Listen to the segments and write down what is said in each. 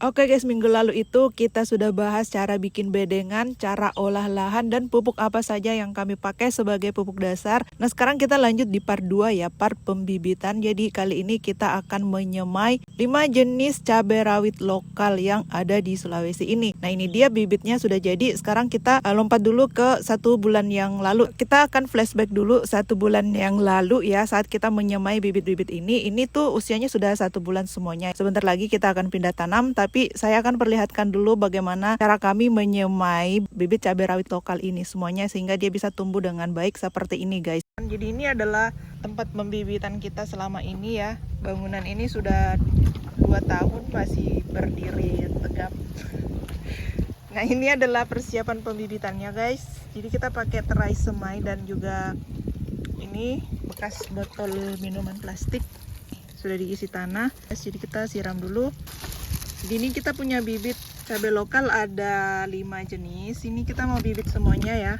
Oke guys, minggu lalu itu kita sudah bahas cara bikin bedengan, cara olah lahan, dan pupuk apa saja yang kami pakai sebagai pupuk dasar. Nah sekarang kita lanjut di part 2 ya, part pembibitan. Jadi kali ini kita akan menyemai 5 jenis cabai rawit lokal yang ada di Sulawesi ini. Nah ini dia bibitnya sudah jadi. Sekarang kita lompat dulu ke 1 bulan yang lalu. Kita akan flashback dulu 1 bulan yang lalu ya, saat kita menyemai bibit-bibit ini. Ini tuh usianya sudah 1 bulan semuanya. Sebentar lagi kita akan pindah tanam, tapi saya akan perlihatkan dulu bagaimana cara kami menyemai bibit cabai rawit lokal ini semuanya sehingga dia bisa tumbuh dengan baik seperti ini guys. Jadi ini adalah tempat pembibitan kita selama ini ya. Bangunan ini sudah 2 tahun masih berdiri tegap. Nah ini adalah persiapan pembibitannya guys. Jadi kita pakai terai semai dan juga ini bekas botol minuman plastik sudah diisi tanah. Jadi kita siram dulu. Di ini kita punya bibit cabai lokal ada 5 jenis. Ini kita mau bibit semuanya ya.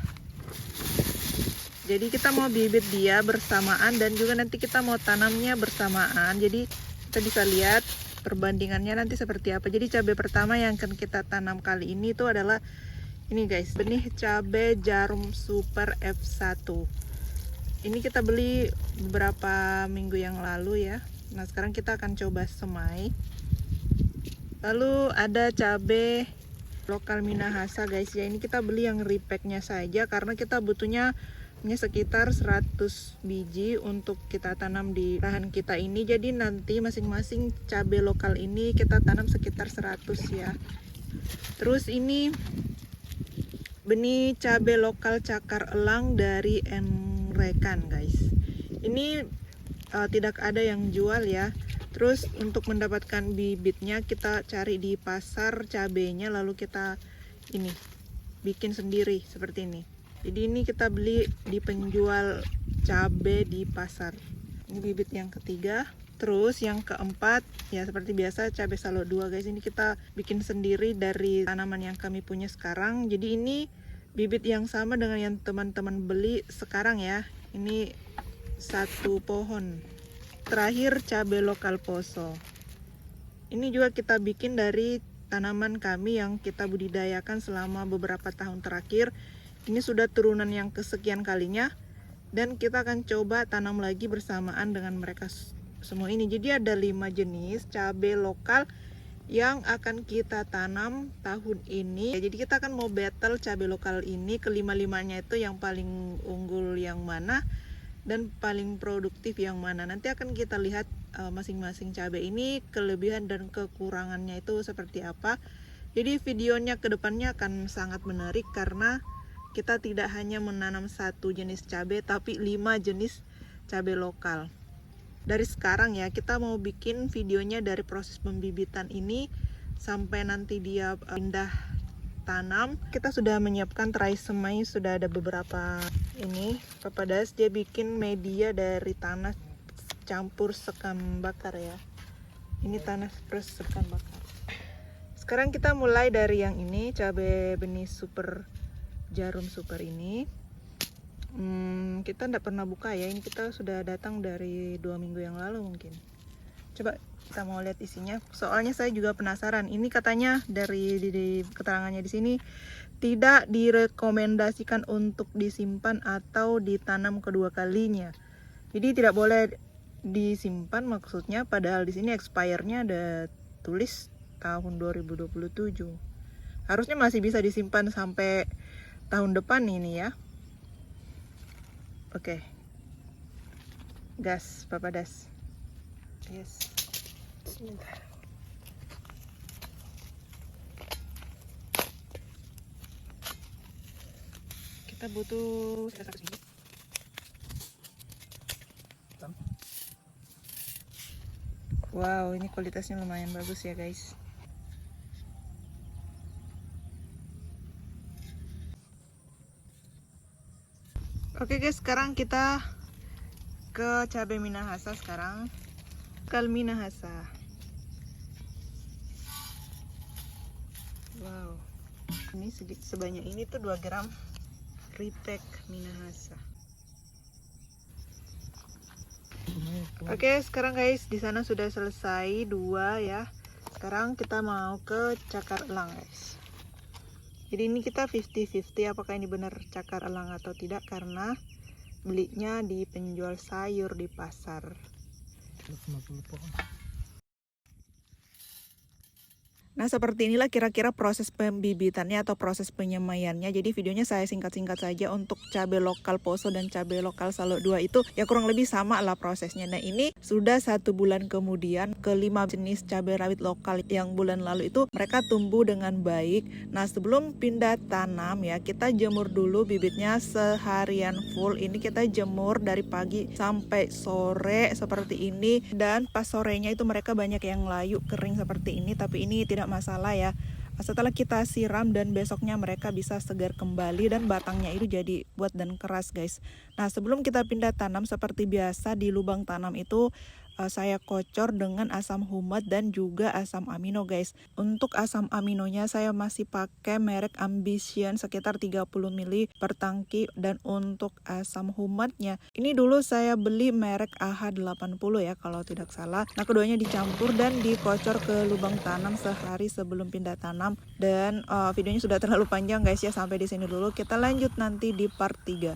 Jadi kita mau bibit dia bersamaan dan juga nanti kita mau tanamnya bersamaan. Jadi kita bisa lihat perbandingannya nanti seperti apa. Jadi cabai pertama yang akan kita tanam kali ini itu adalah ini guys, benih cabai jarum super F1. Ini kita beli beberapa minggu yang lalu ya. Nah sekarang kita akan coba semai. Lalu ada cabai lokal Minahasa guys ya. Ini kita beli yang repacknya saja karena kita butuhnya sekitar 100 biji untuk kita tanam di lahan kita ini. Jadi nanti masing-masing cabai lokal ini kita tanam sekitar 100 ya. Terus ini benih cabai lokal cakar elang dari Enrekan guys. Ini tidak ada yang jual ya. Terus untuk mendapatkan bibitnya kita cari di pasar cabenya, lalu kita ini bikin sendiri seperti ini. Jadi ini kita beli di penjual cabai di pasar. Ini bibit yang ketiga. Terus yang keempat ya seperti biasa cabai salo 2 guys. Ini kita bikin sendiri dari tanaman yang kami punya sekarang. Jadi ini bibit yang sama dengan yang teman-teman beli sekarang ya. Ini 1 pohon. Terakhir cabai lokal Poso. Ini juga kita bikin dari tanaman kami yang kita budidayakan selama beberapa tahun terakhir. Ini sudah turunan yang kesekian kalinya dan kita akan coba tanam lagi bersamaan dengan mereka semua ini. Jadi ada 5 jenis cabai lokal yang akan kita tanam tahun ini. Jadi kita akan mau battle cabai lokal ini, kelima-limanya itu yang paling unggul yang mana dan paling produktif yang mana. Nanti akan kita lihat masing-masing cabai ini kelebihan dan kekurangannya itu seperti apa. Jadi videonya ke depannya akan sangat menarik karena kita tidak hanya menanam 1 jenis cabai tapi 5 jenis cabai lokal. Dari sekarang ya kita mau bikin videonya dari proses pembibitan ini sampai nanti dia pindah tanam. Kita sudah menyiapkan terai semai, sudah ada beberapa ini papadas. Dia bikin media dari tanah campur sekam bakar ya. Ini tanah plus sekam bakar. Sekarang kita mulai dari yang ini, cabai benih super jarum super ini. Kita tidak pernah buka ya. Ini kita sudah datang dari 2 minggu yang lalu mungkin. Coba kita mau lihat isinya. Soalnya saya juga penasaran. Ini katanya dari keterangannya di sini tidak direkomendasikan untuk disimpan atau ditanam kedua kalinya. Jadi tidak boleh disimpan maksudnya, padahal di sini expire-nya ada tulis tahun 2027. Harusnya masih bisa disimpan sampai tahun depan ini ya. Oke. Gas, papadas. Yes. Sebentar. Kita butuh sekitar segini. Wow, ini kualitasnya lumayan bagus ya guys. Oke guys, sekarang kita ke cabai Minahasa sekarang. Kal Minahasa. Wow. Ini sebanyak ini tuh 2 gram repack Minahasa. Oke, sekarang guys di sana sudah selesai 2 ya. sekarang kita mau ke cakar elang guys. Jadi ini kita 50-50 apakah ini benar cakar elang atau tidak, karena belinya di penjual sayur di pasar. Nah, seperti inilah kira-kira proses pembibitannya atau proses penyemaiannya. Jadi videonya saya singkat-singkat saja. Untuk cabai lokal Poso dan cabai lokal Salo 2 itu ya kurang lebih sama lah prosesnya. Nah, ini sudah 1 bulan kemudian kelima jenis cabai rawit lokal yang bulan lalu itu mereka tumbuh dengan baik. Nah, sebelum pindah tanam ya, kita jemur dulu bibitnya seharian full. Ini kita jemur dari pagi sampai sore seperti ini, dan pas sorenya itu mereka banyak yang layu kering seperti ini, tapi ini tidak masalah ya. Setelah kita siram dan besoknya mereka bisa segar kembali dan batangnya itu jadi buat dan keras guys. Nah, sebelum kita pindah tanam seperti biasa di lubang tanam itu saya kocor dengan asam humat dan juga asam amino guys. Untuk asam aminonya saya masih pakai merek Ambition sekitar 30 ml per tangki, dan untuk asam humatnya ini dulu saya beli merek AH80 ya kalau tidak salah. Nah, keduanya dicampur dan dikocor ke lubang tanam sehari sebelum pindah tanam. Dan videonya sudah terlalu panjang guys ya, sampai di sini dulu. Kita lanjut nanti di part 3.